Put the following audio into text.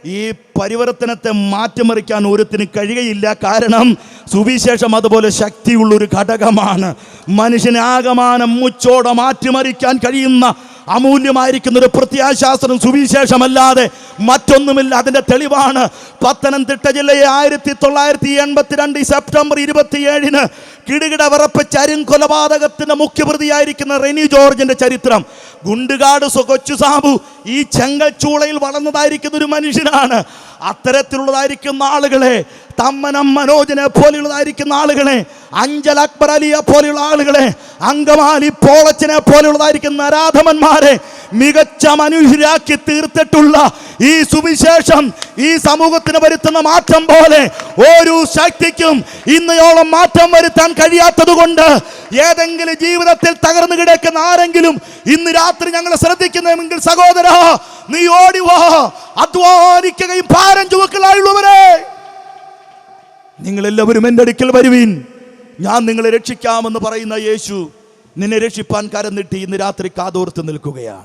ഈ പരിവർത്തനത്തെ മാറ്റിമറിക്കാൻ ഒരുത്തിന് കഴിയുകയില്ല. കാരണം സുവിശേഷം അതുപോലെ ശക്തിയുള്ളൊരു ഘടകമാണ്. മനുഷ്യനെ ആകമാനം മുച്ചോടെ മാറ്റിമറിക്കാൻ കഴിയുന്ന അമൂല്യമായിരിക്കുന്ന ഒരു പ്രത്യാശാസ്ത്രം സുവിശേഷമല്ലാതെ മറ്റൊന്നുമില്ല. അതിൻ്റെ തെളിവാണ് പത്തനംതിട്ട ജില്ലയെ 1982 സെപ്റ്റംബർ 27 കിടുകിട വിറപ്പിച്ച അരിങ്കൊലപാതകത്തിൻ്റെ മുഖ്യപ്രതിയായിരിക്കുന്ന റെനി ജോർജിൻ്റെ ചരിത്രം. ഗുണ്ടുകാട് കൊച്ചു സാബു ഈ ചെങ്കൽച്ചൂളയിൽ വളർന്നതായിരിക്കുന്ന ഒരു മനുഷ്യനാണ്. അത്തരത്തിലുള്ളതായിരിക്കുന്ന ആളുകളെ, തമ്മനം മനോജിനെ പോലെയുള്ളതായിരിക്കുന്ന ആളുകളെ, അഞ്ചൽ അക്ബർ അലിയെ പോലെയുള്ള ആളുകളെ, അങ്കമാലി പോളച്ചനെ പോലെയുള്ളതായിരിക്കുന്ന ആരാധകന്മാരെ മികച്ച മനുഷ്യരാക്കി തീർത്തിട്ടുള്ള ഈ സുവിശേഷം ഈ സമൂഹത്തിന് വരുത്തുന്ന മാറ്റം പോലെ ഒരു ശക്തിക്കും ഇന്നയോളം മാറ്റം വരുത്താൻ കഴിയാത്തത് കൊണ്ട് ഏതെങ്കിലും ജീവിതത്തിൽ തകർന്നു കിടക്കുന്ന ആരെങ്കിലും ഇന്ന് രാത്രി ഞങ്ങളെ ശ്രദ്ധിക്കുന്നെങ്കിൽ സഹോദരാ, നീ ഓടിവാ. അധ്വാനിക്കുകയും ഭാരം ചുമക്കലായുള്ളവരെ, നിങ്ങളെല്ലാവരും എൻ്റെ അടുക്കൽ വരുവീൻ, ഞാൻ നിങ്ങളെ രക്ഷിക്കാമെന്ന് പറയുന്ന യേശു നിന്നെ രക്ഷിപ്പാൻ കരം നീട്ടി ഇന്ന് രാത്രി കാതോർത്ത് നിൽക്കുകയാണ്.